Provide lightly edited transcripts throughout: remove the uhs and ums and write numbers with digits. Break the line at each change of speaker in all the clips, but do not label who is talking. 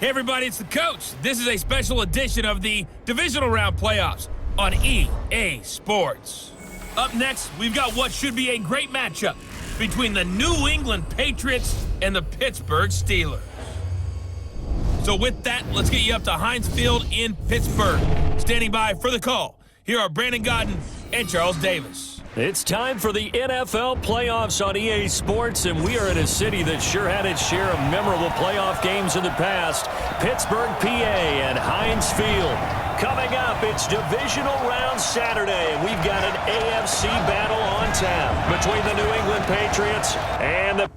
Hey everybody, it's the coach. This is a special edition of the Divisional Round Playoffs on EA Sports. Up next, we've got what should be a great matchup between the New England Patriots and the Pittsburgh Steelers. So with that, let's get you up to Heinz Field in Pittsburgh. Standing by for the call, here are Brandon Godden and Charles Davis.
It's time for the NFL playoffs on EA Sports, and we are in a city that sure had its share of memorable playoff games in the past. Pittsburgh, PA, and Heinz Field. Coming up, it's Divisional Round Saturday, and we've got an AFC battle on tap between the New England Patriots and the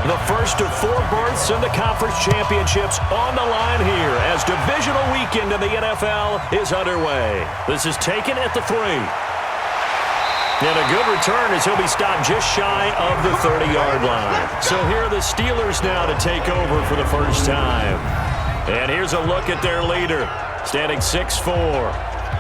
The first of 4 berths in the conference championships on the line here as divisional weekend in the NFL is underway. This is taken at the 3. And a good return as he'll be stopped just shy of the 30-yard line. So here are the Steelers now to take over for the first time. And here's a look at their leader, standing 6'4".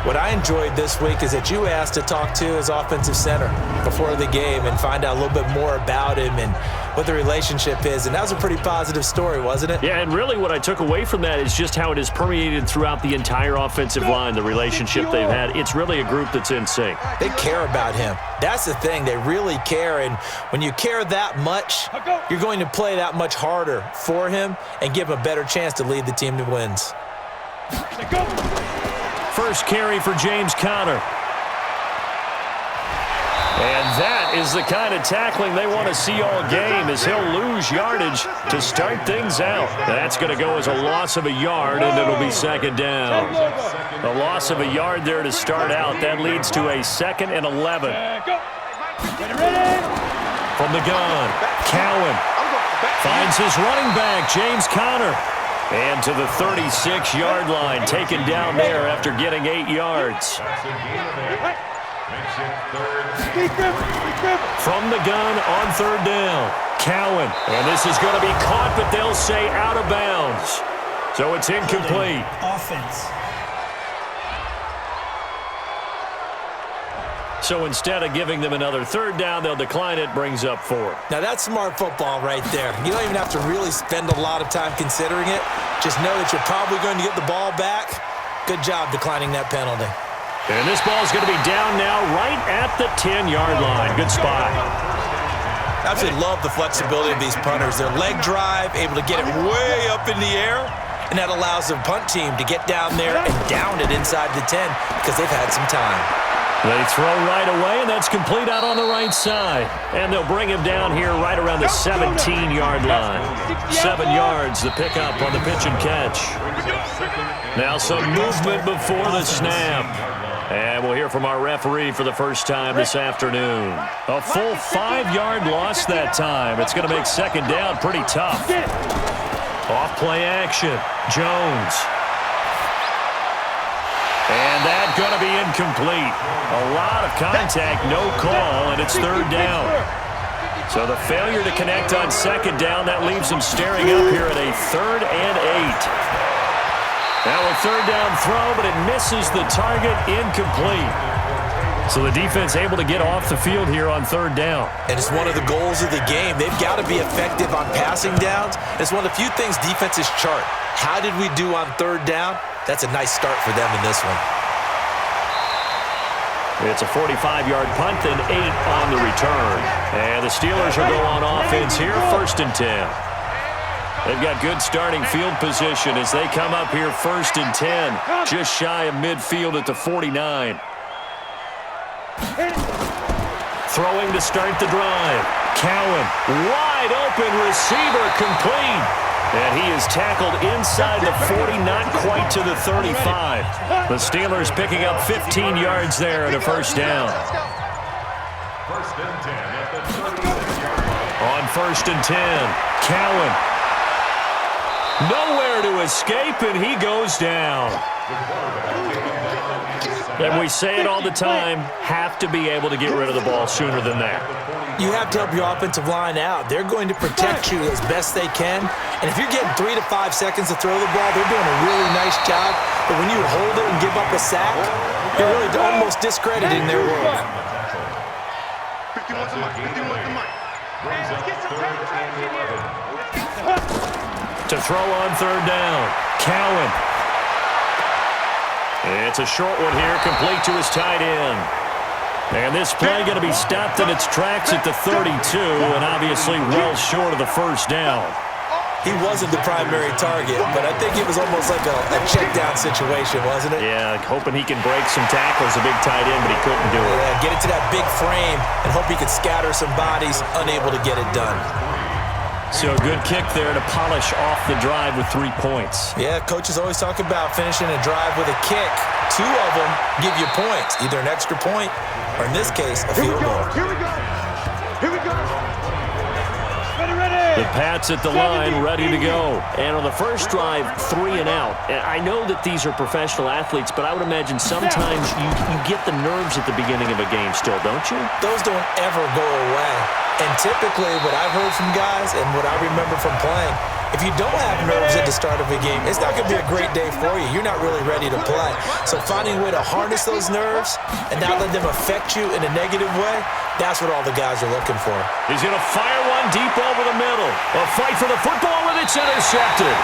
What I enjoyed this week is that you asked to talk to his offensive center before the game and find out a little bit more about him and what the relationship is. And that was a pretty positive story, wasn't it?
Yeah, and really what I took away from that is just how it has permeated throughout the entire offensive line, the relationship they've had. It's really a group that's in sync.
They care about him. That's the thing. They really care. And when you care that much, you're going to play that much harder for him and give him a better chance to lead the team to wins.
First carry for James Conner. And that is the kind of tackling they want to see all game as he'll lose yardage to start things out. That's going to go as a loss of a yard, and it'll be second down. A loss of a yard there to start out. That leads to a 2nd and 11. From the gun, Cowan finds his running back, James Conner. And to the 36-yard line, taken down there after getting 8 yards. From the gun on 3rd down, Cowan. And this is going to be caught, but they'll say out of bounds. So it's incomplete.
Offense.
So instead of giving them another 3rd down, they'll decline it, brings up 4.
Now that's smart football right there. You don't even have to really spend a lot of time considering it. Just know that you're probably going to get the ball back. Good job declining that penalty.
And this ball's going to be down now right at the 10-yard line. Good spot.
I absolutely love the flexibility of these punters. Their leg drive, able to get it way up in the air, and that allows the punt team to get down there and down it inside the 10 because they've had some time.
They throw right away, and that's complete out on the right side. And they'll bring him down here right around the 17-yard line. 7 yards, the pickup on the pitch and catch. Now some movement before the snap. And we'll hear from our referee for the first time this afternoon. A full 5-yard loss that time. It's going to make second down pretty tough. Off play action, Jones. And that's going to be incomplete. A lot of contact, no call, and it's 3rd down. So the failure to connect on 2nd down, that leaves them staring up here at a 3rd and 8. Now a 3rd down throw, but it misses the target, incomplete. So the defense able to get off the field here on 3rd down.
And it's one of the goals of the game. They've got to be effective on passing downs. It's one of the few things defenses chart. How did we do on 3rd down? That's a nice start for them in this one.
It's a 45-yard punt and 8 on the return. And the Steelers will go on offense here, 1st and 10. They've got good starting field position as they come up here 1st and 10, just shy of midfield at the 49. Throwing to start the drive. Cowan, wide open receiver, complete. And he is tackled inside the 40, not quite to the 35. The Steelers picking up 15 yards there and a 1st down. On 1st and 10, Cowan. Nowhere to escape, and he goes down. And we say it all the time, have to be able to get rid of the ball sooner than that.
You have to help your offensive line out. They're going to protect you as best they can. And if you're getting 3 to 5 seconds to throw the ball, they're doing a really nice job. But when you hold it and give up a sack, you're really almost discrediting their work.
To throw on third down, Cowan. It's a short one here, complete to his tight end. And this play going to be stopped in its tracks at the 32, and obviously well short of the first down.
He wasn't the primary target, but I think it was almost like a check-down situation, wasn't it?
Yeah, hoping he can break some tackles, a big tight end, but he couldn't do it.
Yeah, get it to that big frame and hope he could scatter some bodies, unable to get it done.
So a good kick there to polish off the drive with 3 points.
Yeah, coaches always talk about finishing a drive with a kick. 2 of them give you points, either an extra point or, in this case, a field goal.
Here we go. Here we go.
The Pats at the line, ready to go. And on the first drive, 3 and out. And I know that these are professional athletes, but I would imagine sometimes you get the nerves at the beginning of a game still, don't you?
Those don't ever go away. And typically, what I've heard from guys and what I remember from playing, if you don't have nerves at the start of a game, it's not going to be a great day for you. You're not really ready to play. So finding a way to harness those nerves and not let them affect you in a negative way, that's what all the guys are looking for.
He's going to fire one deep over the middle. A fight for the football, and it's intercepted.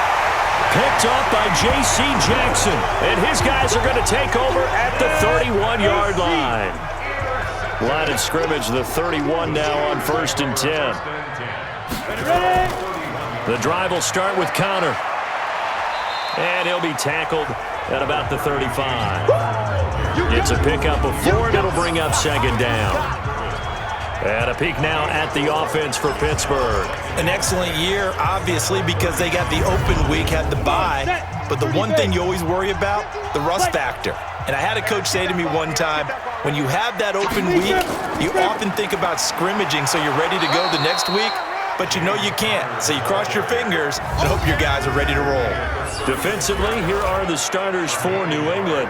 Picked up by J.C. Jackson. And his guys are going to take over at the 31-yard line. Line of scrimmage, the 31 now on 1st and 10. The drive will start with Connor. And he'll be tackled at about the 35. It's a pickup of 4, and it'll bring up 2nd down. And a peek now at the offense for Pittsburgh.
An excellent year, obviously, because they got the open week, had the bye. But the one thing you always worry about, the rust factor. And I had a coach say to me one time, when you have that open week, you often think about scrimmaging so you're ready to go the next week, but you know you can't. So you cross your fingers and hope your guys are ready to roll.
Defensively, here are the starters for New England.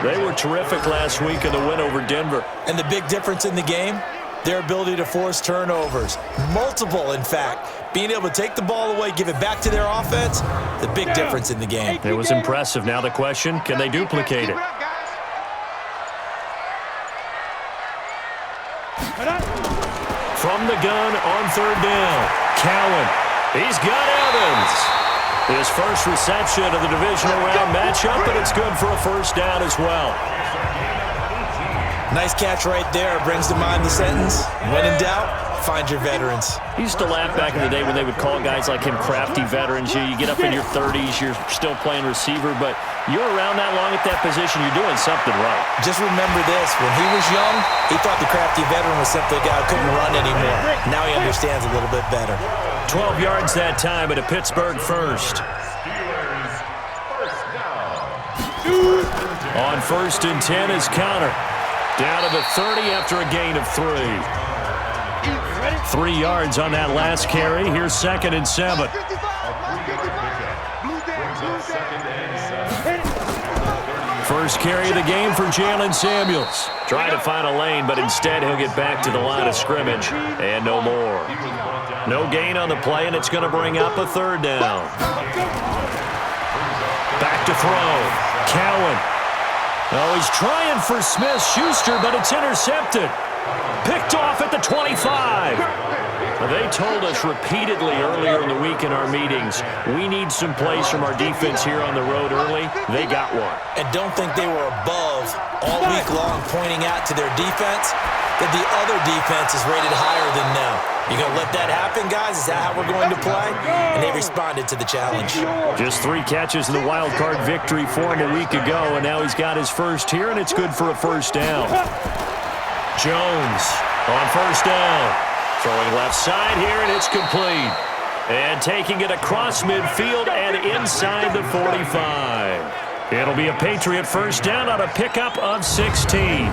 They were terrific last week in the win over Denver.
And the big difference in the game? Their ability to force turnovers. Multiple, in fact. Being able to take the ball away, give it back to their offense, the big difference in the game.
It was impressive. Now the question, can they duplicate it? From the gun on 3rd down, Cowan. He's got Evans. His first reception of the divisional round matchup, and it's good for a 1st down as well.
Nice catch right there. Brings to mind the sentence, when in doubt, find your veterans.
He used to laugh back in the day when they would call guys like him crafty veterans. You get up in your 30s, you're still playing receiver, but you're around that long at that position, you're doing something right.
Just remember this, when he was young, he thought the crafty veteran was simply a guy who couldn't run anymore. Now he understands a little bit better.
12 yards that time at a Pittsburgh 1st. On 1st and 10 is Connor. Down to the 30 after a gain of 3. 3 yards on that last carry. Here's 2nd and 7. First carry of the game for Jalen Samuels. Trying to find a lane, but instead he'll get back to the line of scrimmage. And no more. No gain on the play, and it's going to bring up a 3rd down. Back to throw. Cowan. Oh, he's trying for Smith-Schuster, but it's intercepted. Picked off at the 25. They told us repeatedly earlier in the week in our meetings, we need some plays from our defense here on the road early. They got one.
And don't think they were above all week long pointing out to their defense that the other defense is rated higher than them. You going to let that happen, guys? Is that how we're going to play? And they responded to the challenge.
Just 3 catches in the wild card victory for him a week ago, and now he's got his first here, and it's good for a 1st down. Jones on 1st down. Throwing left side here, and it's complete. And taking it across midfield and inside the 45. It'll be a Patriot 1st down on a pickup of 16.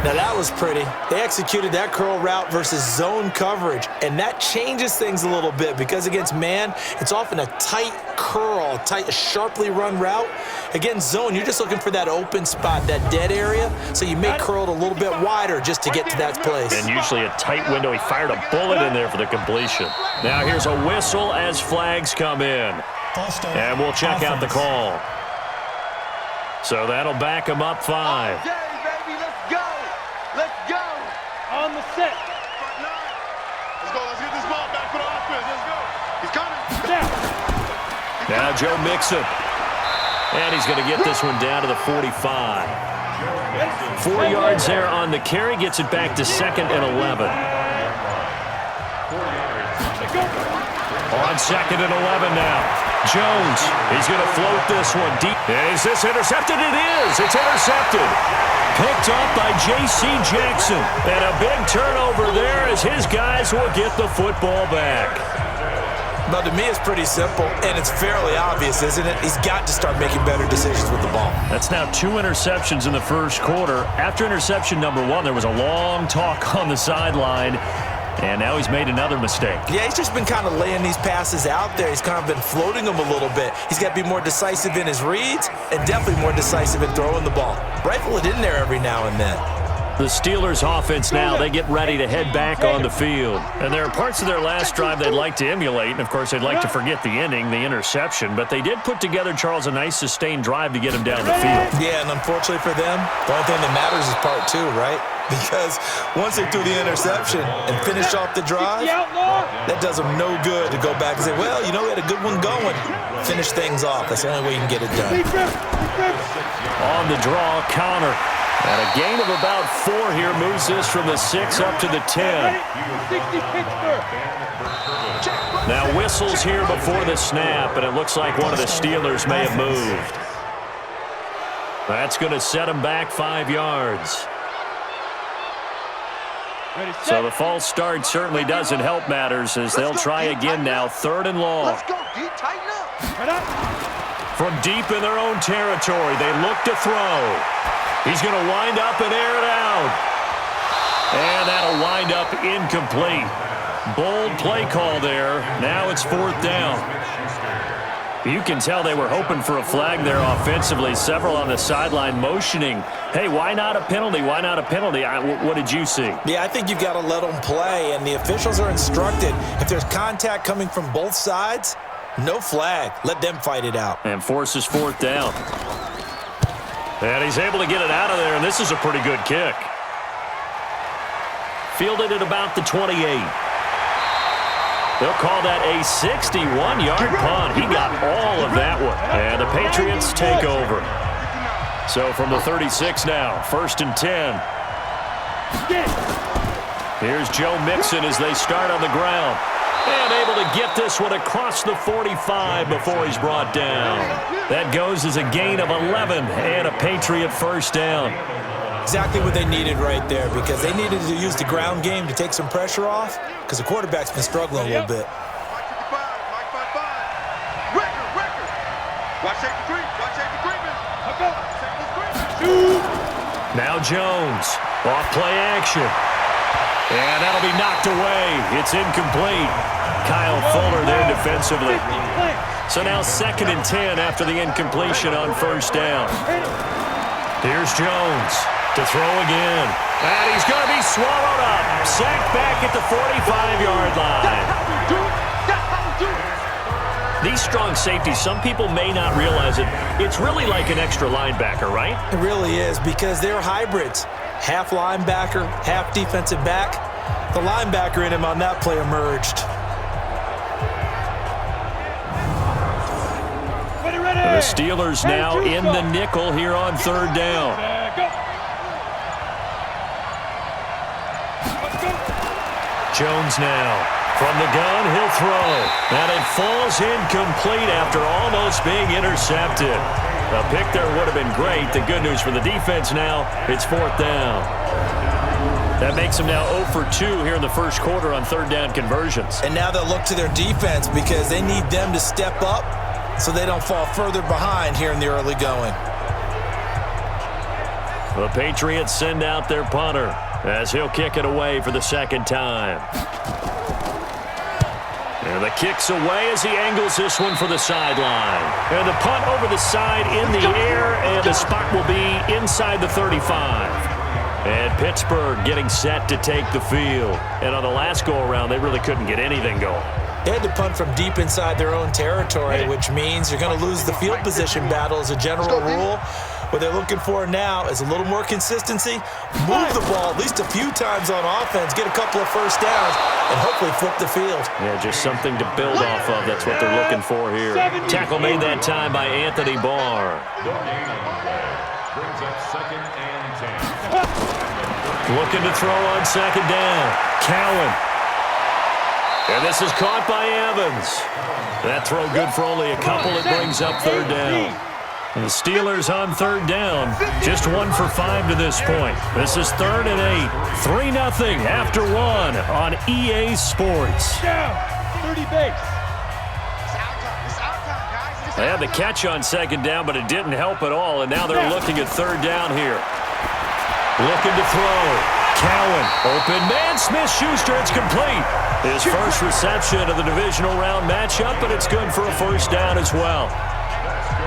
Now that was pretty. They executed that curl route versus zone coverage, and that changes things a little bit because against man, it's often a tight curl, a sharply run route. Against zone, you're just looking for that open spot, that dead area, so you may curl it a little bit wider just to get to that place.
And usually a tight window. He fired a bullet in there for the completion. Now here's a whistle as flags come in. And we'll check out the call. So that'll back him up 5.
Okay, baby, let's go. Let's go. On the set. Front 9. Let's go. Let's get this ball back for the offense. Let's go. He's coming.
Now Joe Mixon. And he's going to get this one down to the 45. 4 yards there on the carry. Gets it back to 2nd and 11. On 2nd and 11 now. Jones, he's going to float this one deep. Is this intercepted? It is. It's intercepted. Picked up by J.C. Jackson. And a big turnover there as his guys will get the football back.
Well, to me, it's pretty simple, and it's fairly obvious, isn't it? He's got to start making better decisions with the ball.
That's now 2 interceptions in the first quarter. After interception number 1, there was a long talk on the sideline. And now he's made another mistake.
Yeah, he's just been kind of laying these passes out there. He's kind of been floating them a little bit. He's got to be more decisive in his reads and definitely more decisive in throwing the ball. Rifle it in there every now and then.
The Steelers offense now, they get ready to head back on the field. And there are parts of their last drive they'd like to emulate. And, of course, they'd like to forget the ending, the interception. But they did put together, Charles, a nice sustained drive to get him down the field.
Yeah, and unfortunately for them, the only thing that matters is part 2, right? Because once they threw the interception and finished off the drive, that does them no good to go back and say, well, you know, we had a good one going. Finish things off. That's the only way you can get it done.
On the draw, counter. And a gain of about 4 here moves this from the 6 up to the 10. Now whistles here before the snap, and it looks like one of the Steelers may have moved. That's going to set him back 5 yards. So the false start certainly doesn't help matters as they'll try again now. 3rd and long.
Let's go, D. Tighten up.
From deep in their own territory, they look to throw. He's going to wind up and air it out. And that'll wind up incomplete. Bold play call there. Now it's 4th down. You can tell they were hoping for a flag there offensively. Several on the sideline motioning. Hey, why not a penalty? Why not a penalty? What did you see?
Yeah, I think you've got to let them play, and the officials are instructed. If there's contact coming from both sides, no flag. Let them fight it out.
And forces 4th down. And he's able to get it out of there, and this is a pretty good kick. Fielded at about the 28. They'll call that a 61-yard punt. He got all of that one. And the Patriots take over. So from the 36 now, 1st and 10. Here's Joe Mixon as they start on the ground. And able to get this one across the 45 before he's brought down. That goes as a gain of 11 and a Patriot 1st down.
Exactly what they needed right there because they needed to use the ground game to take some pressure off because the quarterback's been struggling a little bit.
Mike 55, Mike 55. Record. Watch safety 3. Watch safety 3, man. Let's go. Safety 3.
Now Jones. Off play action. And that'll be knocked away. It's incomplete. Kyle Fuller there defensively. So now 2nd and 10 after the incompletion on 1st down. Here's Jones to throw again. And he's going to be swallowed up. Sacked back at the 45-yard line. These strong safeties, some people may not realize it. It's really like an extra linebacker, right?
It really is because they're hybrids. Half linebacker, half defensive back. The linebacker in him on that play emerged.
The Steelers now in the nickel here on 3rd down. Jones now from the gun, he'll throw. And it falls incomplete after almost being intercepted. A pick there would have been great. The good news for the defense now, it's 4th down. That makes them now 0 for 2 here in the first quarter on 3rd down conversions.
And now they'll look to their defense because they need them to step up so they don't fall further behind here in the early going.
The Patriots send out their punter as he'll kick it away for the second time. And the kick's away as he angles this one for the sideline. And the punt over the side in the air, and the spot will be inside the 35. And Pittsburgh getting set to take the field. And on the last go-around, they really couldn't get anything going.
They had to punt from deep inside their own territory, which means you're going to lose the field position battle as a general rule. What they're looking for now is a little more consistency, move the ball at least a few times on offense, get a couple of first downs, and hopefully flip the field.
Yeah, just something to build off of. That's what they're looking for here. Tackle made that time by Anthony Barr.
Brings up 2nd and 10.
Looking to throw on second down. Cowan. And this is caught by Evans. That throw good for only a couple. It brings up 3rd down. And the Steelers on 3rd down. Just 1 for 5 to this point. This is 3rd and 8. 3-0 after 1 on EA Sports.
30 base.
They had the catch on second down, but it didn't help at all. And now they're looking at 3rd down here. Looking to throw. Cowan. Open man. Smith-Schuster. It's complete. His first reception of the divisional round matchup, but it's good for a first down as well.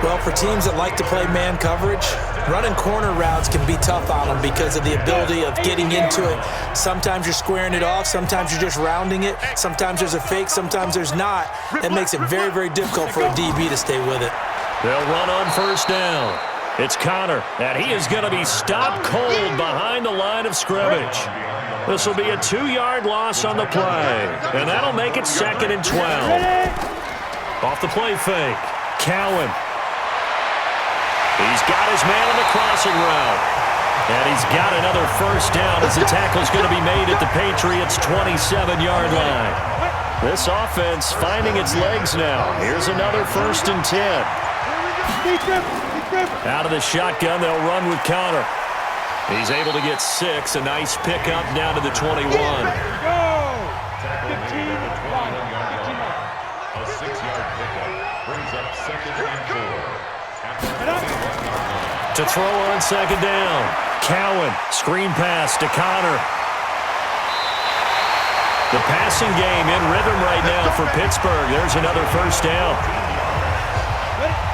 Well, for teams that like to play man coverage, running corner routes can be tough on them because of the ability of getting into it. Sometimes you're squaring it off. Sometimes you're just rounding it. Sometimes there's a fake. Sometimes there's not. That makes it very, very difficult for a DB to stay with it.
They'll run on first down. It's Connor, and he is going to be stopped cold behind the line of scrimmage. This will be a 2-yard loss on the play, and that'll make it 2nd and 12. Off the play fake, Cowan. He's got his man on the crossing route. And he's got another first down as the tackle is going to be made at the Patriots' 27-yard line. This offense finding its legs now. Here's another 1st and 10. Out of the shotgun, they'll run with Connor. He's able to get 6. A nice pickup down to the 21.
A 6-yard pickup brings up 2nd and 4.
To throw on second down. Cowan, screen pass to Connor. The passing game in rhythm right now for Pittsburgh. There's another first down.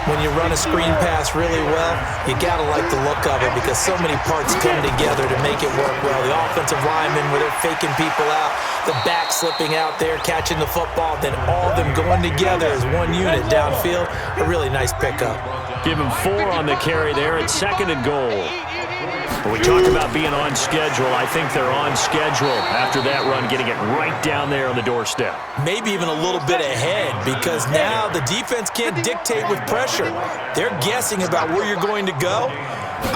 When you run a screen pass really well, you got to like the look of it because so many parts come together to make it work well. The offensive linemen, where they're faking people out, the back slipping out there, catching the football, then all of them going together as one unit downfield. A really nice pickup.
Give him 4 on the carry there at 2nd and goal. When we talk about being on schedule, I think they're on schedule after that run, getting it right down there on the doorstep.
Maybe even a little bit ahead because now the defense can't dictate with pressure. They're guessing about where you're going to go.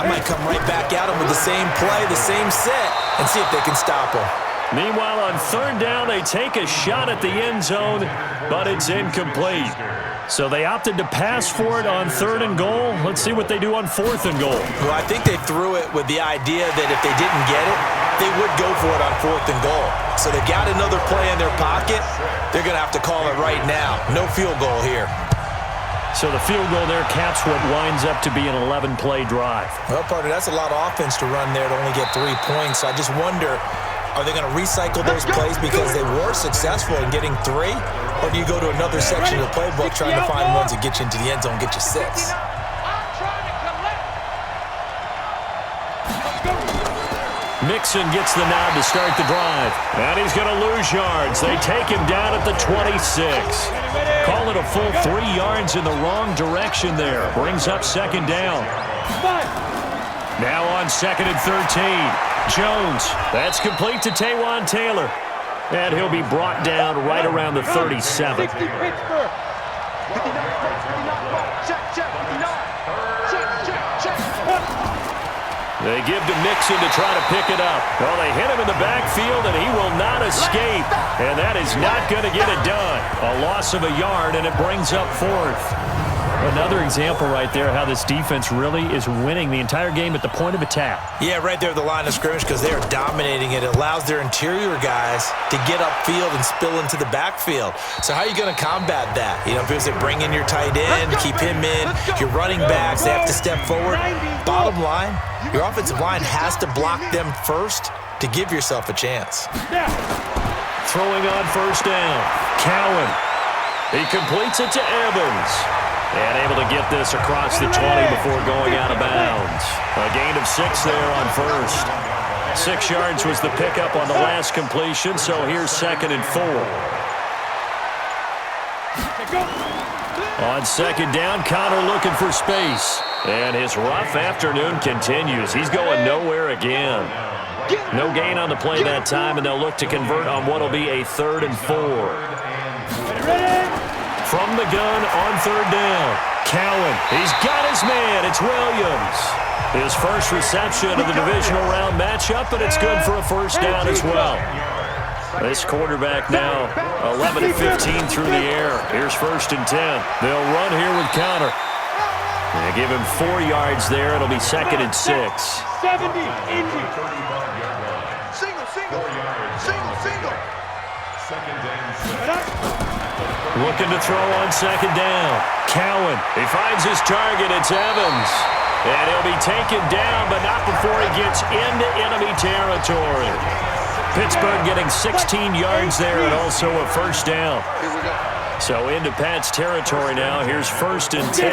I might come right back at them with the same play, the same set, and see if they can stop them.
Meanwhile, on 3rd down, they take a shot at the end zone, but it's incomplete. So they opted to pass for it on 3rd and goal. Let's see what they do on 4th and goal.
Well, I think they threw it with the idea that if they didn't get it, they would go for it on 4th and goal. So they got another play in their pocket. They're going to have to call it right now. No field goal here.
So the field goal there caps what winds up to be an 11-play drive.
Well, partner, that's a lot of offense to run there to only get 3 points. So I just wonder, are they going to recycle those plays because they were successful in getting 3? Or do you go to another section of the playbook trying to find ones that get you into the end zone, get you 6?
Mixon gets the nod to start the drive. And he's going to lose yards. They take him down at the 26. Call it a full 3 yards in the wrong direction there. Brings up 2nd down. Now on 2nd and 13. Jones. That's complete to Taywan Taylor. And he'll be brought down right around the 37. They give to Mixon to try to pick it up. Well, they hit him in the backfield, and he will not escape. And that is not going to get it done. A loss of a yard, and it brings up 4th. Another example right there how this defense really is winning the entire game at the point of attack.
Yeah, right there at the line of scrimmage because they are dominating it. It allows their interior guys to get upfield and spill into the backfield. So how are you going to combat that? You know, if they bring in your tight end, keep him in, your running backs, they have to step forward. Bottom line, your offensive line has to block them first to give yourself a chance.
Throwing on first down, Cowan. He completes it to Evans. And able to get this across the 20 before going out of bounds. A gain of 6 there on first. 6 yards was the pickup on the last completion, so here's 2nd and 4. On 2nd down, Connor looking for space. And his rough afternoon continues. He's going nowhere again. No gain on the play that time, and they'll look to convert on what will be a 3rd and 4. From the gun on 3rd down, Cowan. He's got his man. It's Williams. His first reception of the divisional round matchup, and it's good for a first down as well. This quarterback now 11 of 15 through the air. Here's 1st and 10. They'll run here with Connor. They give him 4 yards there. It'll be 2nd and 6.
70, Indy. Single.
Second and 6.
Looking to throw on 2nd down. Cowan. He finds his target. It's Evans. And he'll be taken down, but not before he gets into enemy territory. Pittsburgh getting 16 yards there and also a first down. So into Pat's territory now. Here's 1st and 10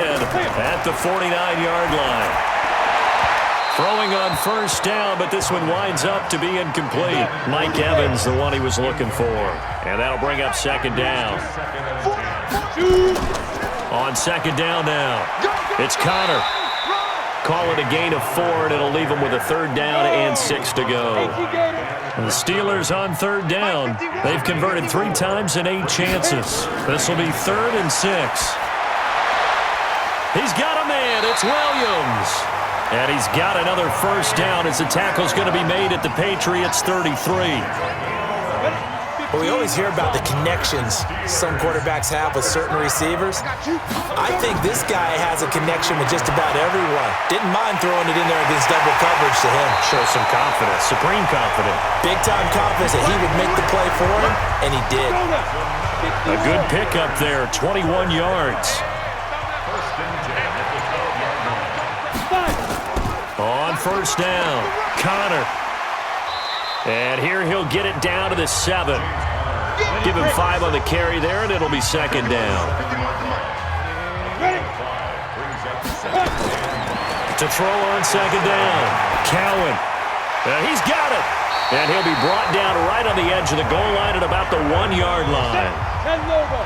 at the 49-yard line. Throwing on first down, but this one winds up to be incomplete. Mike Evans, the one he was looking for. And that'll bring up 2nd down. On 2nd down now, it's Connor. Call it a gain of 4, and it'll leave him with a 3rd down and 6 to go. And the Steelers on 3rd down. They've converted 3 times in 8 chances. This will be 3rd and 6. He's got a man. It's Williams. And he's got another first down as the tackle's going to be made at the Patriots 33.
Well, we always hear about the connections some quarterbacks have with certain receivers. I think this guy has a connection with just about everyone. Didn't mind throwing it in there against double coverage to him.
Shows some confidence, supreme confidence.
Big-time confidence that he would make the play for him, and he did.
A good pickup there, 21 yards. On first down, Connor. And here he'll get it down to the 7. Give him 5 on the carry there, and it'll be 2nd down. To throw on 2nd down, Cowan. He's got it. And he'll be brought down right on the edge of the goal line at about the 1-yard line.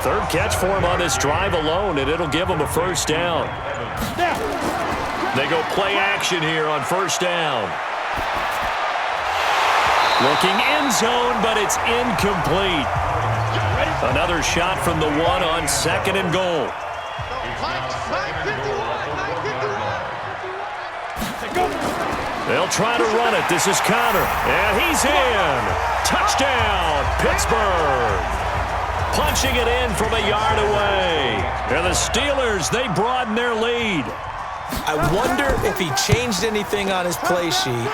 3rd catch for him on this drive alone, and it'll give him a first down. They go play action here on first down. Looking end zone, but it's incomplete. Another shot from the 1 on 2nd and goal. They'll try to run it. This is Connor, and he's in. Touchdown, Pittsburgh. Punching it in from a yard away. And the Steelers, they broaden their lead.
I wonder if he changed anything on his play sheet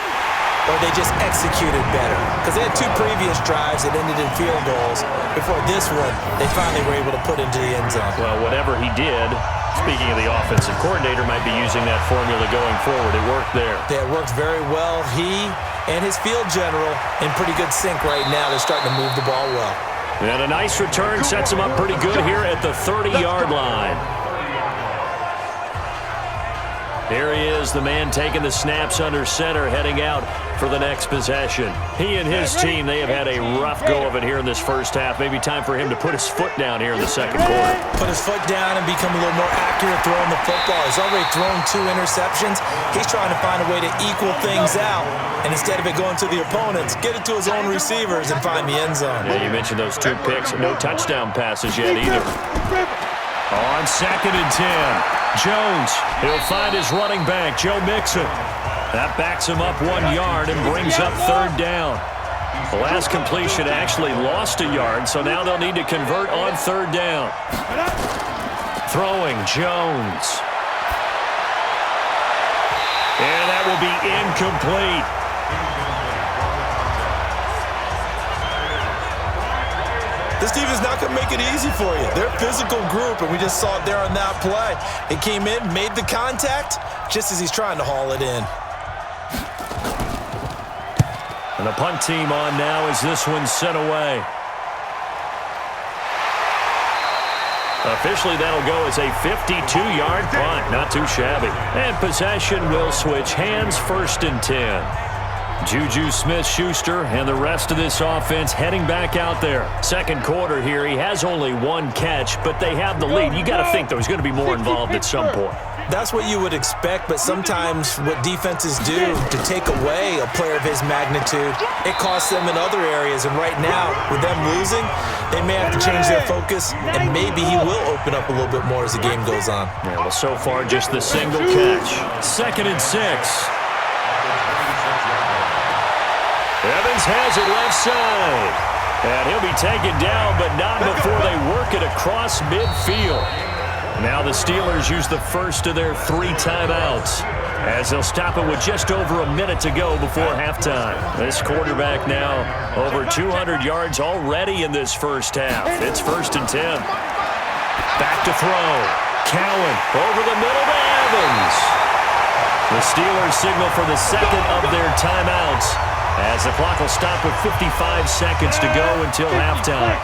or they just executed better. Because they had 2 previous drives that ended in field goals. Before this one, they finally were able to put into the end zone.
Well, whatever he did, speaking of the offensive coordinator, might be using that formula going forward. It worked there.
Yeah, it worked very well. He and his field general in pretty good sync right now. They're starting to move the ball well.
And a nice return sets him up pretty good here at the 30-yard line. Here he is, the man taking the snaps under center, heading out for the next possession. He and his team, they have had a rough go of it here in this first half. Maybe time for him to put his foot down here in the second quarter.
Put his foot down and become a little more accurate throwing the football. He's already thrown 2 interceptions. He's trying to find a way to equal things out. And instead of it going to the opponents, get it to his own receivers and find the end zone.
Yeah, you mentioned those 2 picks. No touchdown passes yet either. On 2nd and 10, Jones, he'll find his running back, Joe Mixon. That backs him up 1 yard and brings up 3rd down. The last completion actually lost a yard, so now they'll need to convert on 3rd down. Throwing Jones. And that will be incomplete.
This team is not going to make it easy for you. They're a physical group, and we just saw it there on that play. It came in, made the contact, just as he's trying to haul it in.
And the punt team on now as this one's sent away. Officially, that'll go as a 52-yard punt. Not too shabby. And possession will switch hands, 1st and 10. Juju Smith-Schuster and the rest of this offense heading back out there. Second quarter here, he has only 1 catch, but they have the lead. You got to think there's going to be more involved at some point.
That's what you would expect, but sometimes what defenses do to take away a player of his magnitude, it costs them in other areas. And right now, with them losing, they may have to change their focus, and maybe he will open up a little bit more as the game goes on.
Yeah, well, so far, just the single catch. 2nd and 6. Evans has it left side. And he'll be taken down, but not before they work it across midfield. Now the Steelers use the first of their 3 timeouts as they'll stop it with just over a minute to go before halftime. This quarterback now over 200 yards already in this first half. It's 1st and 10. Back to throw. Cowan over the middle to Evans. The Steelers signal for the second of their timeouts as the clock will stop with 55 seconds to go until halftime.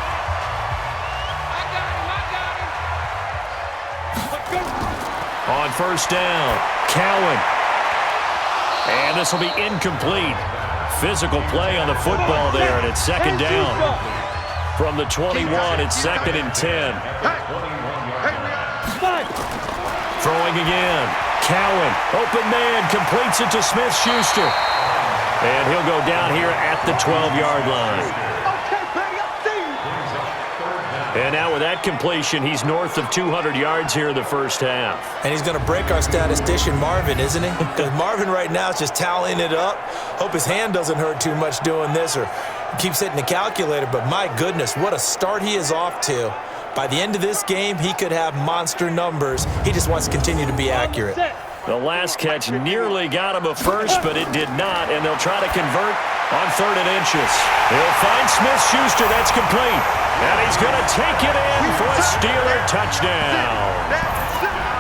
On 1st down, Cowan. And this will be incomplete. Physical play on the football there, and it's 2nd down. From the 21, it's 2nd and 10. Throwing again. Cowan, open man, completes it to Smith-Schuster. And he'll go down here at the 12-yard line. And now with that completion, he's north of 200 yards here in the first half.
And he's going to break our statistician Marvin, isn't he? Because Marvin right now is just tallying it up. Hope his hand doesn't hurt too much doing this or keeps hitting the calculator. But my goodness, what a start he is off to. By the end of this game, he could have monster numbers. He just wants to continue to be accurate.
The last catch nearly got him a first, but it did not, and they'll try to convert on 3rd and inches. He'll find Smith-Schuster. That's complete. And he's going to take it in for a Steeler touchdown.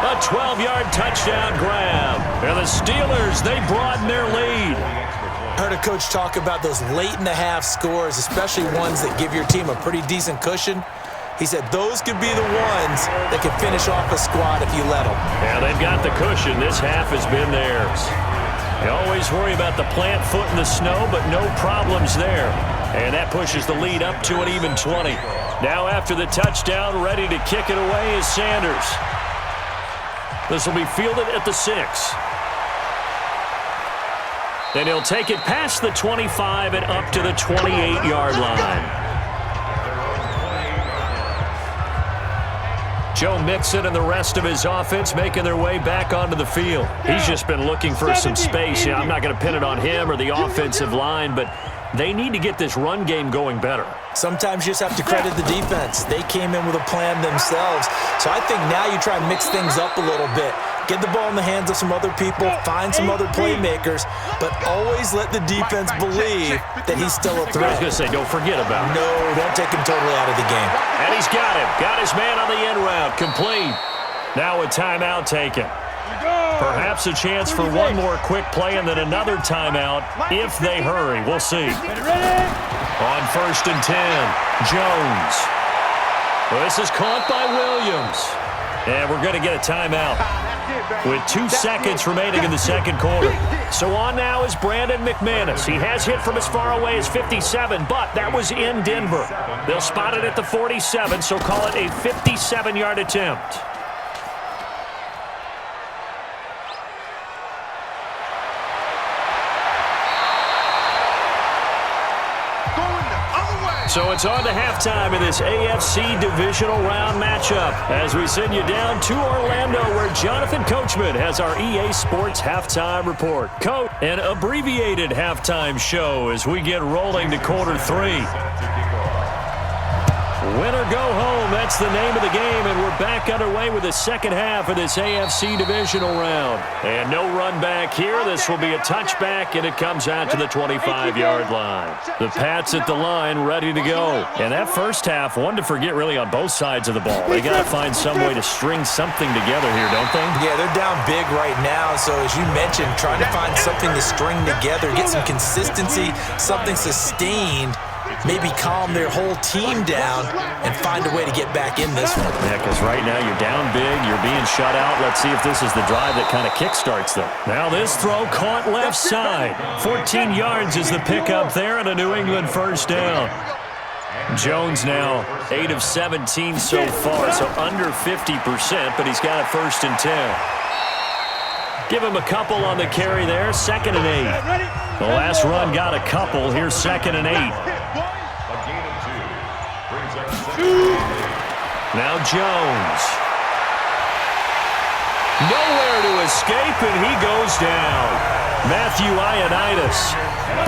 A 12-yard touchdown grab. And the Steelers, they broaden their lead.
Heard a coach talk about those late-in-the-half scores, especially ones that give your team a pretty decent cushion. He said those could be the ones that could finish off a squad if you let them.
Yeah, they've got the cushion. This half has been theirs. They always worry about the plant foot in the snow, but no problems there. And that pushes the lead up to an even 20. Now after the touchdown, ready to kick it away is Sanders. This will be fielded at the 6. Then he'll take it past the 25 and up to the 28-yard line. Joe Mixon and the rest of his offense making their way back onto the field. He's just been looking for some space. Yeah, I'm not going to pin it on him or the offensive line, but they need to get this run game going better.
Sometimes you just have to credit the defense. They came in with a plan themselves. So I think now you try and mix things up a little bit. Get the ball in the hands of some other people, find some other playmakers, but always let the defense believe that he's still a threat.
I was going to say, don't forget about him.
No, don't take him totally out of the game.
And he's got him. Got his man on the end route. Complete. Now a timeout taken. Perhaps a chance for one more quick play and then another timeout if they hurry. We'll see. On 1st and 10, Jones. Well, this is caught by Williams. And we're going to get a timeout with 2 seconds remaining in the second quarter. So on now is Brandon McManus. He has hit from as far away as 57, but that was in Denver. They'll spot it at the 47, so call it a 57-yard attempt. So it's on to halftime in this AFC divisional round matchup as we send you down to Orlando where Jonathan Coachman has our EA Sports halftime report. Coach, an abbreviated halftime show as we get rolling to quarter 3. Win or go home, that's that's the name of the game, and we're back underway with the second half of this AFC divisional round. And no run back here. This will be a touchback, and it comes out to the 25-yard line. The Pats at the line, ready to go. And that first half, one to forget really on both sides of the ball. They got to find some way to string something together here, don't they?
Yeah, they're down big right now, so as you mentioned, trying to find something to string together, get some consistency, something sustained, maybe calm their whole team down and find a way to get back in this one.
Yeah, because right now you're down big, you're being shut out. Let's see if this is the drive that kind of kickstarts them. Now this throw caught left side. 14 yards is the pickup there and a New England first down. Jones now 8 of 17 so far, so under 50%, but he's got a 1st and 10. Give him a couple on the carry there, 2nd and 8. The last run got a couple. Here's 2nd and 8. Now Jones. Nowhere to escape, and he goes down. Matthew Ioannidis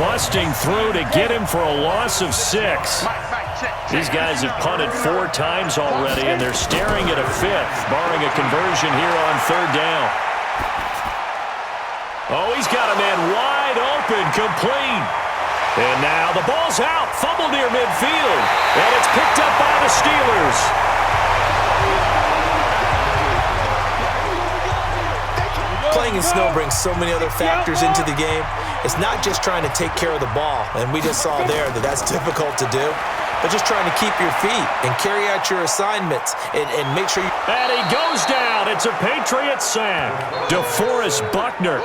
busting through to get him for a loss of 6. These guys have punted 4 times already, and they're staring at a 5th, barring a conversion here on 3rd down. Oh, he's got a man wide open, complete. And now the ball's out, fumble near midfield, and it's picked up by the Steelers.
Playing in snow brings so many other factors into the game. It's not just trying to take care of the ball, and we just saw there that that's difficult to do, but just trying to keep your feet and carry out your assignments and make sure you...
And he goes down. It's a Patriots sack. DeForest Buckner.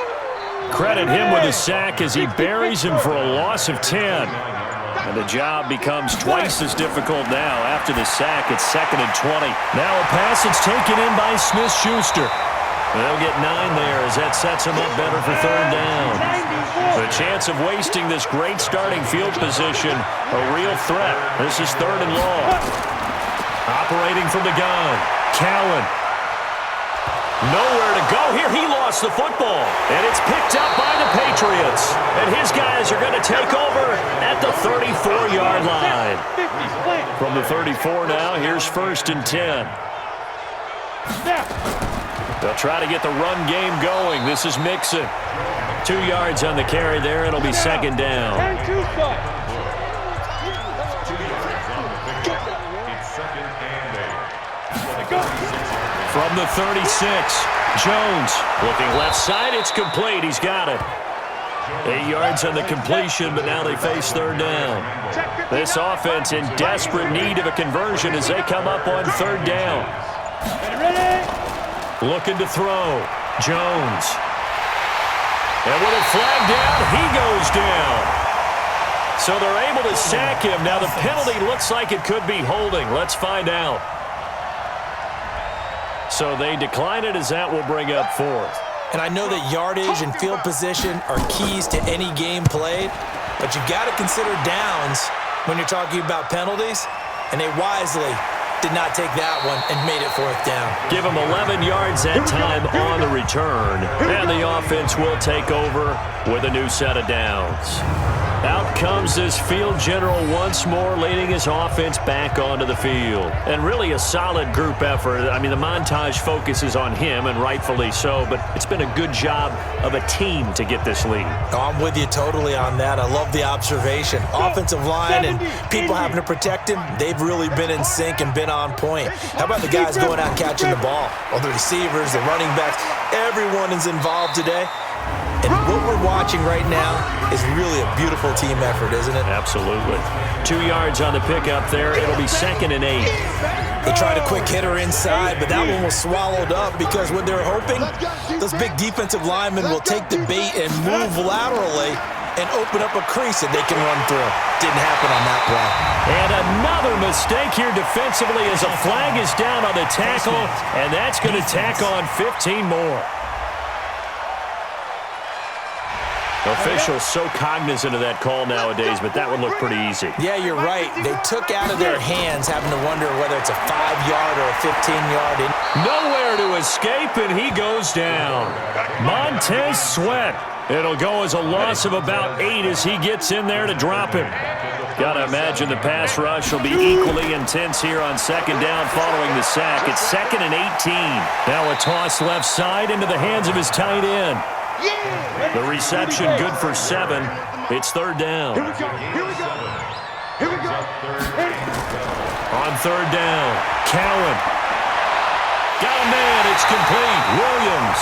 Credit him with a sack as he buries him for a loss of 10. And the job becomes twice as difficult now. After the sack, it's 2nd and 20. Now a pass that's taken in by Smith-Schuster. They'll get 9 there as that sets him up better for 3rd down. The chance of wasting this great starting field position, a real threat. This is 3rd and long. Operating from the gun, Cowan. Nowhere to go here. He lost the football. And it's picked up by the Patriots. And his guys are going to take over at the 34-yard line. From the 34 now, here's 1st and 10. They'll try to get the run game going. This is Mixon. 2 yards on the carry there. It'll be 2nd down. From the 36, Jones looking left side. It's complete. He's got it. 8 yards on the completion, but now they face 3rd down. This offense in desperate need of a conversion as they come up on 3rd down. Looking to throw. Jones. And with a flag down, he goes down. So they're able to sack him. Now the penalty looks like it could be holding. Let's find out. So they decline it as that will bring up 4th.
And I know that yardage and field position are keys to any game played, but you've got to consider downs when you're talking about penalties, and they wisely did not take that one and made it 4th down.
Give them 11 yards that time on the return, and the offense will take over with a new set of downs. Out comes this field general once more, leading his offense back onto the field. And really a solid group effort. I mean, the montage focuses on him, and rightfully so, but it's been a good job of a team to get this lead.
Oh, I'm with you totally on that. I love the observation. Offensive line and people having to protect him, they've really been in sync and been on point. How about the guys going out and catching the ball? Well, the receivers, the running backs, everyone is involved today. And what we're watching right now is really a beautiful team effort, isn't it?
Absolutely. 2 yards on the pickup there. It'll be 2nd and 8.
They tried a quick hitter inside, but that one was swallowed up because what they're hoping, those big defensive linemen will take the bait and move laterally and open up a crease that they can run through. Didn't happen on that play.
And another mistake here defensively as a flag is down on the tackle, and that's going to tack on 15 more. Officials so cognizant of that call nowadays, but that would look pretty easy.
Yeah, you're right. They took out of their hands having to wonder whether it's a 5-yard or a 15-yard.
Nowhere to escape, and he goes down. Montez Sweat. It'll go as a loss of about 8 as he gets in there to drop him. Gotta imagine the pass rush will be equally intense here on second down following the sack. It's 2nd and 18. Now a toss left side into the hands of his tight end. The reception good for 7. It's 3rd down.
Here we go. Here we go.
On 3rd down, Cowan. Got a man. It's complete. Williams.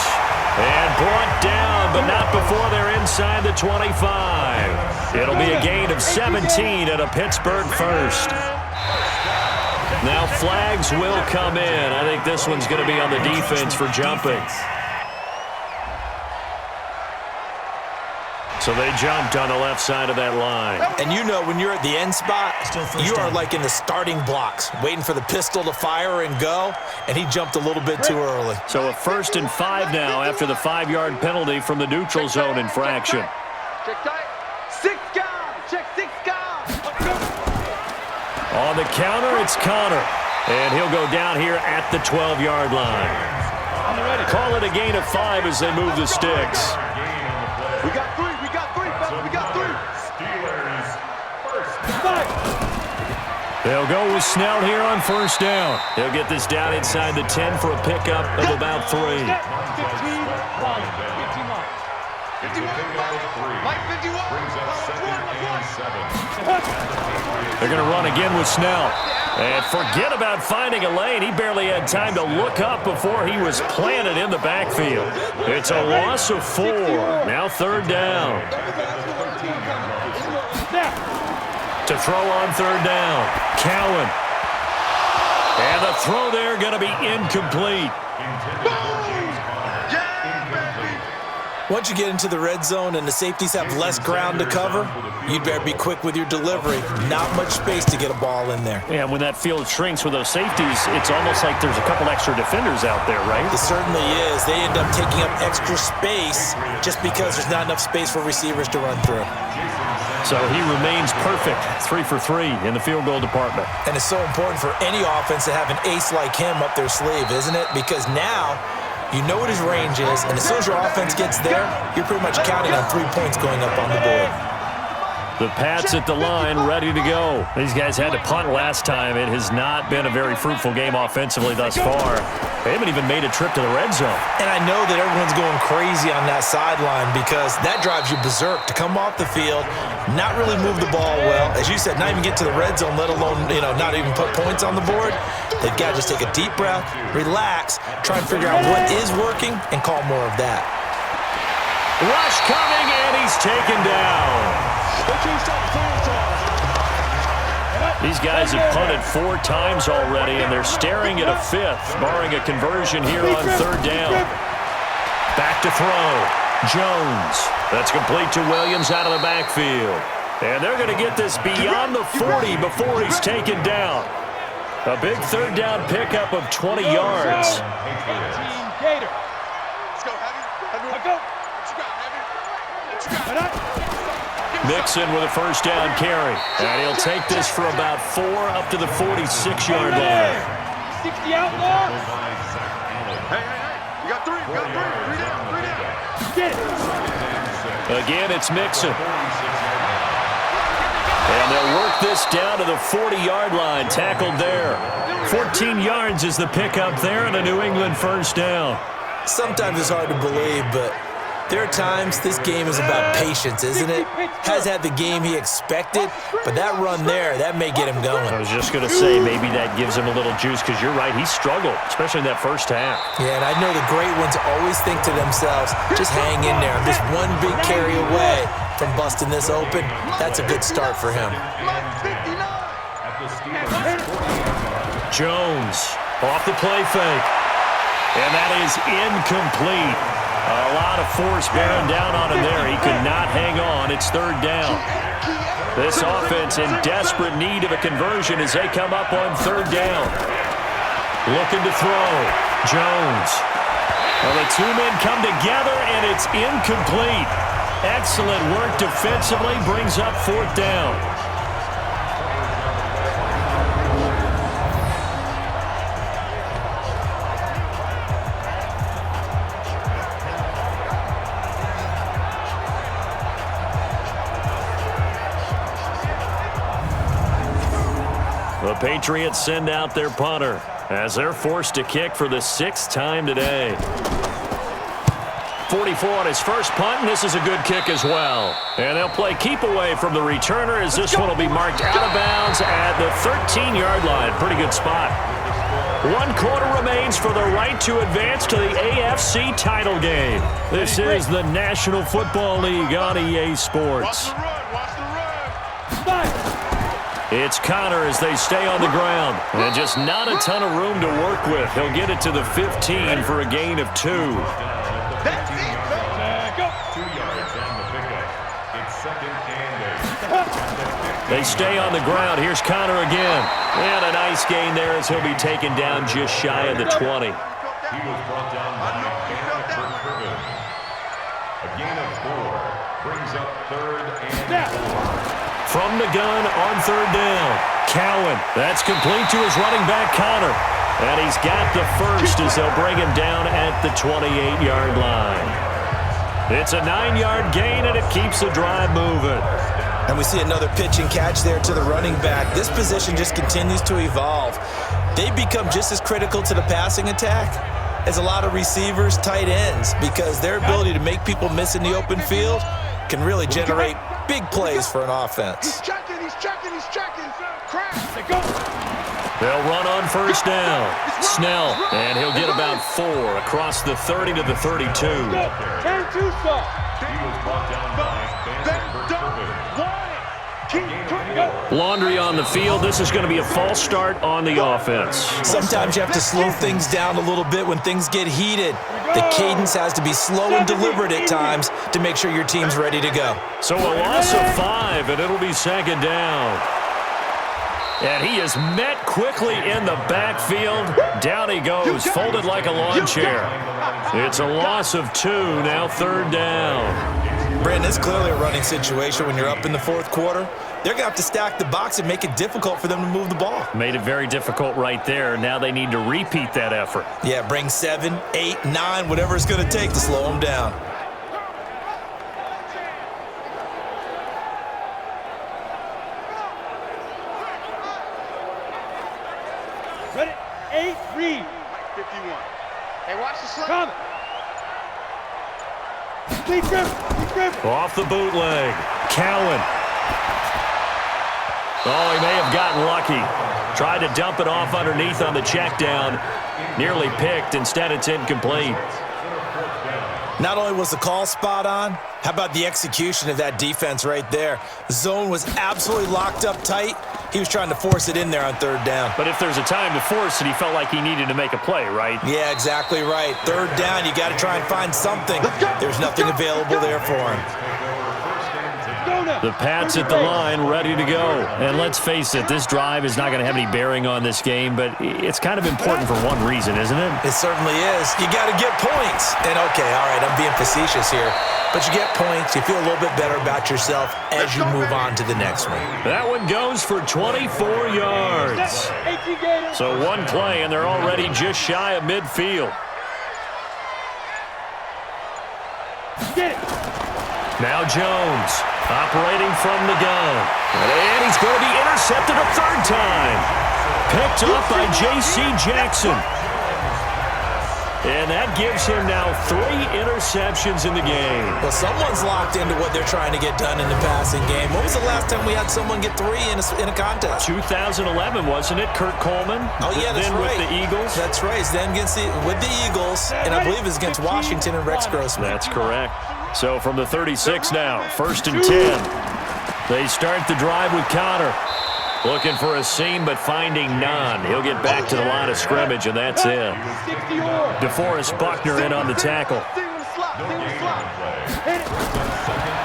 And brought down, but not before they're inside the 25. It'll be a gain of 17 and a Pittsburgh first. Now flags will come in. I think this one's going to be on the defense for jumping. So they jumped on the left side of that line.
And you know when you're at the end spot, you are like in the starting blocks, waiting for the pistol to fire and go, and he jumped a little bit too early.
So a 1st and 5 now after the 5-yard penalty from the neutral zone infraction.
Check tight. 6 guys. Check 6 guys.
On the counter, it's Connor. And he'll go down here at the 12-yard line. Call it a gain of 5 as they move the sticks.
We got 3. We got 3, fellas. We got 3.
Steelers first.
They'll go with Snell here on 1st down. He'll get this down inside the 10 for a pickup of about 3.
15 line. 51. Mike 51.
Brings up 2nd and 7.
They're going to run again with Snell. And forget about finding a lane. He barely had time to look up before he was planted in the backfield. It's a loss of 4. Now 3rd down. To throw on 3rd down. Cowan. And the throw there going to be incomplete.
Once you get into the red zone and the safeties have less ground to cover, you'd better be quick with your delivery. Not much space to get a ball in there.
Yeah, when that field shrinks with those safeties, it's almost like there's a couple extra defenders out there, right?
It certainly is. They end up taking up extra space just because there's not enough space for receivers to run through.
So he remains perfect, 3 for 3 in the field goal department.
And it's so important for any offense to have an ace like him up their sleeve, isn't it? Because now you know what his range is, and as soon as your offense gets there, you're pretty much counting on 3 points going up on the board.
The Pats at the line, ready to go. These guys had to punt last time. It has not been a very fruitful game offensively thus far. They haven't even made a trip to the red zone.
And I know that everyone's going crazy on that sideline because that drives you berserk to come off the field, not really move the ball well. As you said, not even get to the red zone, let alone, not even put points on the board. They've got to just take a deep breath, relax, try and figure out what is working, and call more of that.
Rush coming, and he's taken down. These guys have punted 4 times already, and they're staring at a 5th, barring a conversion here on 3rd down. Back to throw. Jones. That's complete to Williams out of the backfield. And they're going to get this beyond the 40 before he's taken down. A big 3rd down pickup of 20 yards.
Gator. Let's go, Heavy. Let's go. What you got, Heavy? What you got?
Mixon with a 1st down carry. And he'll take this for about 4 up to the 46-yard line.
60 outlaw. Hey. We got 3. We got 3. 3 down. 3 down. Get it.
Again, it's Mixon. And they'll work this down to the 40-yard line. Tackled there. 14 yards is the pickup there and a New England 1st down.
Sometimes it's hard to believe, but there are times this game is about patience, isn't it? Has had the game he expected, but that run there, that may get him going.
I was just going to say, maybe that gives him a little juice, because you're right, he struggled, especially in that first half.
Yeah, and I know the great ones always think to themselves, just hang in there. I'm just one big carry away from busting this open. That's a good start for him.
Jones off the play fake. And that is incomplete. A lot of force bearing down on him there. He could not hang on. It's 3rd down. This offense in desperate need of a conversion as they come up on 3rd down. Looking to throw. Jones. Well, the 2 men come together, and it's incomplete. Excellent work defensively. Brings up 4th down. Patriots send out their punter as they're forced to kick for the 6th time today. 44 on his first punt, and this is a good kick as well. And they'll play keep away from the returner as this one will be marked out of bounds at the 13-yard line. Pretty good spot. 1 quarter remains for the right to advance to the AFC title game. This is the National Football League on EA Sports. It's Connor as they stay on the ground. And just not a ton of room to work with. He'll get it to the 15 for a gain of 2.
That's it. Go. 2 yards and the pickup. It's 2nd and 8.
They stay on the ground. Here's Connor again. And a nice gain there as he'll be taken down just shy of the 20.
He was brought down by Patriots. A gain of 4 brings up 3rd and 4.
From the gun on 3rd down. Cowan. That's complete to his running back, Connor. And he's got the first as they'll bring him down at the 28-yard line. It's a 9-yard gain, and it keeps the drive moving.
And we see another pitch and catch there to the running back. This position just continues to evolve. They become just as critical to the passing attack as a lot of receivers, tight ends, because their ability to make people miss in the open field can really generate big plays for an offense.
He's checking. Crash. They go.
They'll run on 1st down. Snell, and he'll get about 4 across the 30 to the 32.
10-2 stop.
He was brought down by
Laundry on the field. This is going to be a false start on the offense.
Sometimes you have to slow things down a little bit when things get heated. The cadence has to be slow and deliberate at times to make sure your team's ready to go.
So a loss of 5, and it'll be 2nd down. And he is met quickly in the backfield. Down he goes, folded like a lawn chair. It's a loss of 2, now 3rd down.
Brandon, it's clearly a running situation when you're up in the 4th quarter. They're going to have to stack the box and make it difficult for them to move the ball.
Made it very difficult right there. Now they need to repeat that effort.
Yeah, bring 7, 8, 9, whatever it's going to take to slow them down.
Ready? 8, read. 51. Hey, watch the slip. Come.
Off the bootleg. Cowan. Oh, he may have gotten lucky. Tried to dump it off underneath on the check down. Nearly picked. Instead, it's incomplete.
Not only was the call spot on, how about the execution of that defense right there? The zone was absolutely locked up tight. He was trying to force it in there on 3rd down.
But if there's a time to force it, he felt like he needed to make a play, right?
Yeah, exactly right. 3rd down, you got to try and find something. There's nothing available there for him.
The Pats at the line, ready to go. And let's face it, this drive is not going to have any bearing on this game, but it's kind of important for one reason, isn't it?
It certainly is. You got to get points. And okay, all right, I'm being facetious here. But you get points, you feel a little bit better about yourself as you move on to the next one.
That one goes for 24 yards. So one play, and they're already just shy of midfield. Now Jones, operating from the gun. And he's going to be intercepted a 3rd time. Picked up by J.C. Jackson. And that gives him now 3 interceptions in the game.
Well, someone's locked into what they're trying to get done in the passing game. When was the last time we had someone get 3 in a contest?
2011, wasn't it? Kurt Coleman?
Oh, yeah, that's
then
right.
with the Eagles?
That's right. Then with the Eagles, and I believe it's against Washington and Rex Grossman.
That's correct. So from the 36 now, 1st and 10. They start the drive with Connor. Looking for a seam, but finding none. He'll get back to the line of scrimmage, and that's it. DeForest Buckner in on the tackle.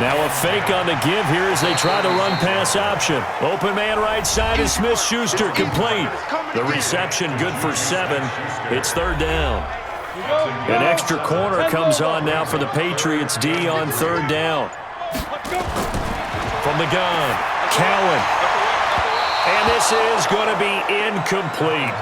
Now a fake on the give here as they try to run pass option. Open man right side is Smith-Schuster, complete. The reception good for 7. It's 3rd down. An extra corner comes on now for the Patriots D on 3rd down. From the gun, Cowan. And this is going to be incomplete.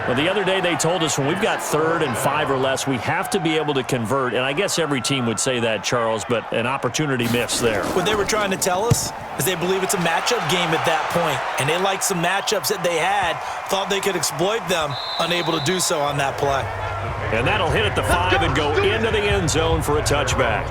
Well, the other day they told us when we've got 3rd and 5 or less, we have to be able to convert. And I guess every team would say that, Charles, but an opportunity missed there.
What they were trying to tell us is they believe it's a matchup game at that point, and they liked some matchups that they had, thought they could exploit them, unable to do so on that play.
And that'll hit at the 5 and go into the end zone for a touchback.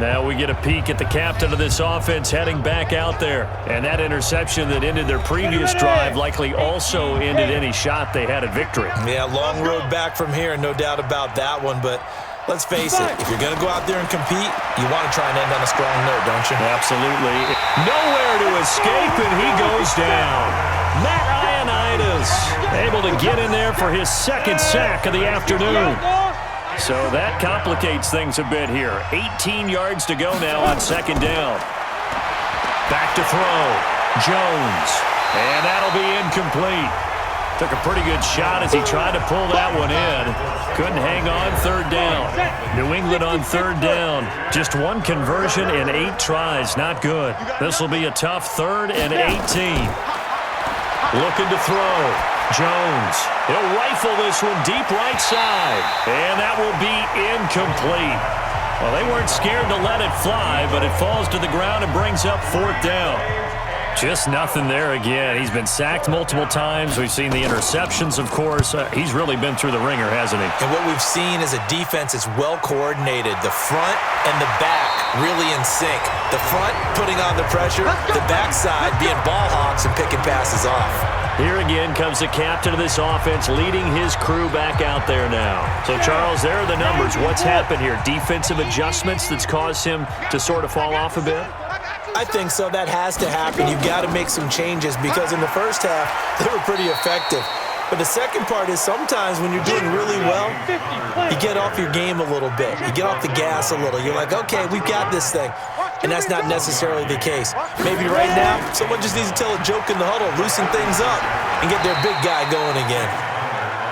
Now we get a peek at the captain of this offense heading back out there. And that interception that ended their previous drive likely also ended any shot they had at victory.
Yeah, long road back from here, no doubt about that one. But let's face it, if you're going to go out there and compete, you want to try and end on a strong note, don't you?
Absolutely. Nowhere to escape, and he goes down. Matt Ioannidis able to get in there for his 2nd sack of the afternoon. So that complicates things a bit here. 18 yards to go now on 2nd down. Back to throw. Jones. And that'll be incomplete. Took a pretty good shot as he tried to pull that one in. Couldn't hang on 3rd down. New England on 3rd down. Just 1 conversion in 8 tries. Not good. This will be a tough 3rd and 18. Looking to throw. Jones. He'll rifle this one deep right side. And that will be incomplete. Well, they weren't scared to let it fly, but it falls to the ground and brings up 4th down. Just nothing there again. He's been sacked multiple times. We've seen the interceptions, of course. He's really been through the ringer, hasn't he?
And what we've seen is a defense that's well coordinated. The front and the back really in sync. The front putting on the pressure, the backside being ball hawks and picking passes off.
Here again comes the captain of this offense leading his crew back out there now. So, Charles, there are the numbers. What's happened here? Defensive adjustments that's caused him to sort of fall off a bit?
I think so. That has to happen. You've got to make some changes because in the first half, they were pretty effective. But the second part is sometimes when you're doing really well, you get off your game a little bit. You get off the gas a little. You're like, okay, we've got this thing. And that's not necessarily the case. Maybe right now, someone just needs to tell a joke in the huddle, loosen things up, and get their big guy going again.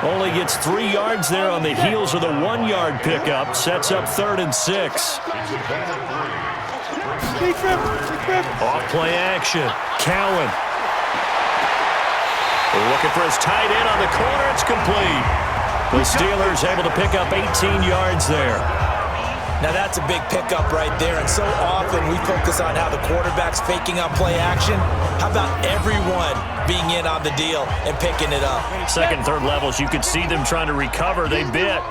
Only gets 3 yards there on the heels of the 1-yard pickup. Sets up 3rd and 6. Off play action. Cowan. Looking for his tight end on the corner. It's complete. The Steelers able to pick up 18 yards there.
Now that's a big pickup right there, and so often we focus on how the quarterback's faking on play action. How about everyone being in on the deal and picking it up?
2nd, 3rd levels, you could see them trying to recover. They bit.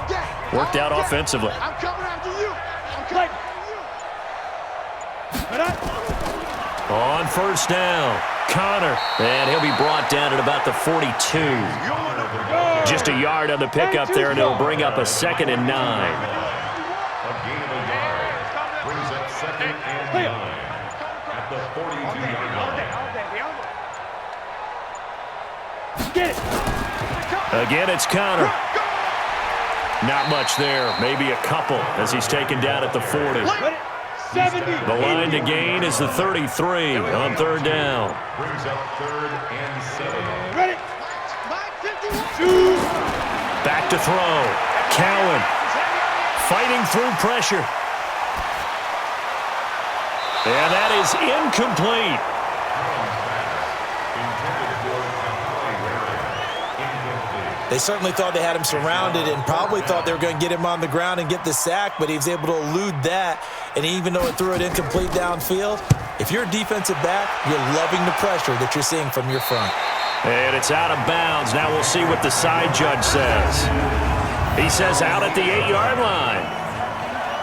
Worked out offensively.
I'm coming after you. I'm coming after you.
On 1st down, Connor. And he'll be brought down at about the 42. Just a yard on the pickup there, and it'll bring up a 2nd and 9.
A gain of a yard brings up 2nd and 9 at the 42-yard line.
Again, it's Connor. Not much there, maybe a couple as he's taken down at the 40. The line to gain is the 33 on 3rd down.
Brings up 3rd and 7.
Back to throw. Cowan fighting through pressure. And that is incomplete.
They certainly thought they had him surrounded and probably thought they were going to get him on the ground and get the sack, but he was able to elude that. And even though it threw it incomplete downfield, if you're a defensive back, you're loving the pressure that you're seeing from your front.
And it's out of bounds. Now we'll see what the side judge says. He says out at the 8-yard line.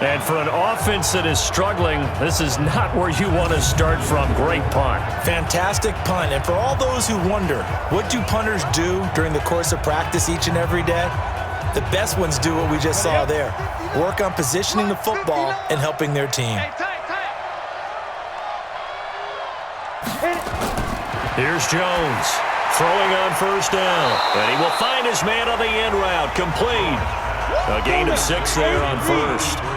And for an offense that is struggling, this is not where you want to start from. Great punt.
Fantastic punt. And for all those who wonder, what do punters do during the course of practice each and every day? The best ones do what we just saw there. Work on positioning the football and helping their team.
Here's Jones. Throwing on 1st down. And he will find his man on the end route. Complete. A gain of 6 there on 1st.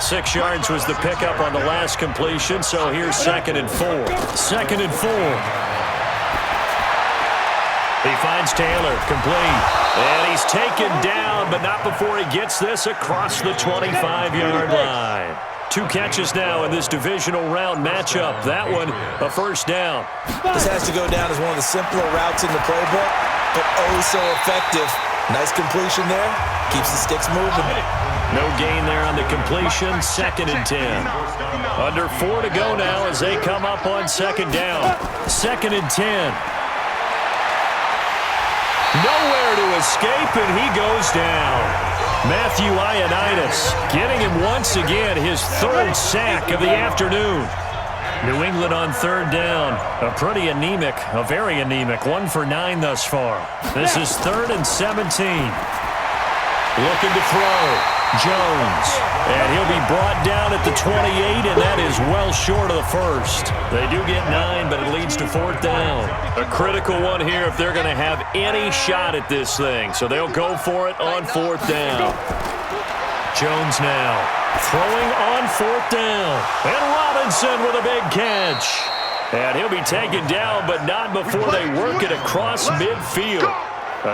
6 yards was the pickup on the last completion, so here's 2nd and 4. 2nd and 4. He finds Taylor, complete. And he's taken down, but not before he gets this across the 25-yard line. 2 catches now in this divisional round matchup. That one, a first down.
This has to go down as one of the simpler routes in the playbook, but oh so effective. Nice completion there. Keeps the sticks moving.
No gain there on the completion. 2nd and 10. Under 4 to go now as they come up on 2nd down. 2nd and 10. Nowhere to escape, and he goes down. Matthew Ioannidis getting him once again his 3rd sack of the afternoon. New England on 3rd down. A very anemic 1 for 9 thus far. This is 3rd and 17. Looking to throw. Jones. And he'll be brought down at the 28, and that is well short of the first. They do get 9, but it leads to 4th down. A critical one here if they're going to have any shot at this thing. So they'll go for it on 4th down. Jones now throwing on 4th down. And Robinson with a big catch. And he'll be taken down, but not before they work it across midfield.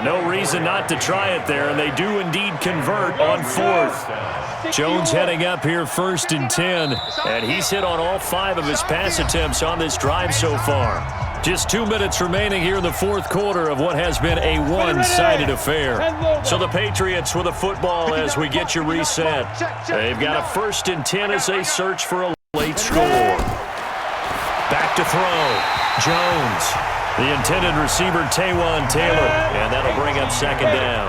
No reason not to try it there, and they do indeed convert on 4th. Jones heading up here 1st and 10, and he's hit on all 5 of his pass attempts on this drive so far. Just 2 minutes remaining here in the 4th quarter of what has been a one-sided affair. So the Patriots with a football as we get you reset. They've got a 1st and 10 as they search for a late score. Back to throw. Jones. The intended receiver, Taywan Taylor, and that'll bring up 2nd down.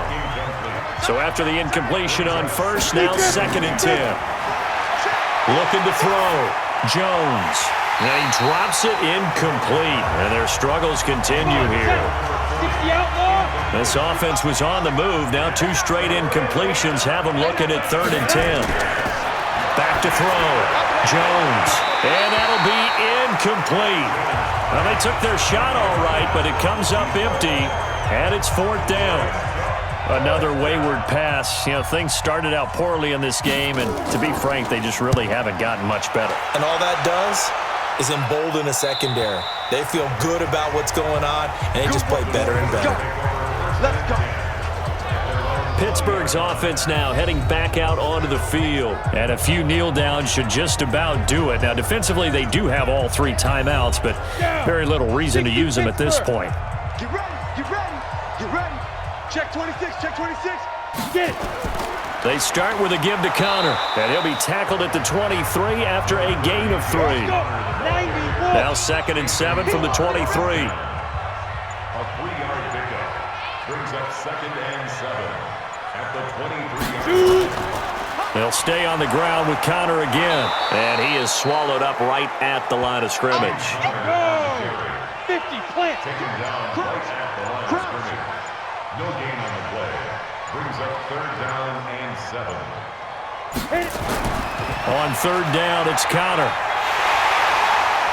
So after the incompletion on 1st, now 2nd and 10. Looking to throw. Jones. And he drops it incomplete, and their struggles continue here. This offense was on the move. Now 2 straight incompletions have them looking at 3rd and 10. Back to throw. Jones. And that'll be incomplete. Well, they took their shot all right, but it comes up empty, and it's 4th down. Another wayward pass. You know, things started out poorly in this game, and to be frank, they just really haven't gotten much better.
And all that does is embolden a secondary. They feel good about what's going on, and they just play better and better.
Let's go.
Pittsburgh's offense now heading back out onto the field. And a few kneel downs should just about do it. Now, defensively, they do have all 3 timeouts, but very little reason to use them at this point.
Get ready, get ready, get ready. Check 26, check 26. Get it.
They start with a give to Connor, and he'll be tackled at the 23 after a gain of 3. Now 2nd and 7 from the 23.
A 3-yard pickup brings up 2nd and 7. At the 23.
They'll stay on the ground with Connor again. And he is swallowed up right at the line of scrimmage.
50, plant.
Taken down right at the line of scrimmage. No gain on the play. Brings up 3rd down and 7.
On 3rd down, it's Connor.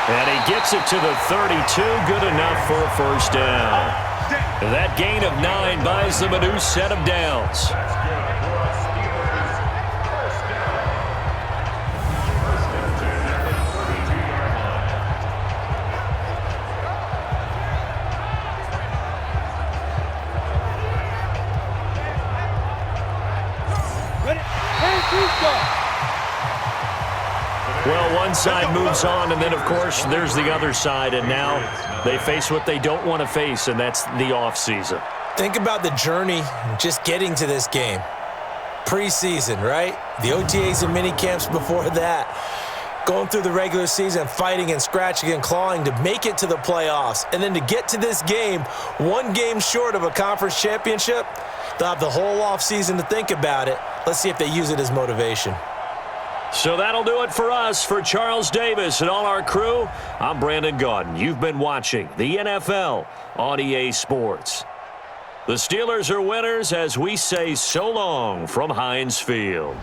And he gets it to the 32. Good enough for a first down. That gain of 9 buys them a new set of downs. Well, one side moves on, and then, of course, there's the other side, and now they face what they don't want to face, and that's the offseason.
Think about the journey just getting to this game. Preseason, right? The OTAs and mini camps before that. Going through the regular season, fighting and scratching and clawing to make it to the playoffs. And then to get to this game, 1 game short of a conference championship, they'll have the whole offseason to think about it. Let's see if they use it as motivation.
So that'll do it for us. For Charles Davis and all our crew, I'm Brandon Gaudin. You've been watching the NFL on EA Sports. The Steelers are winners as we say so long from Heinz Field.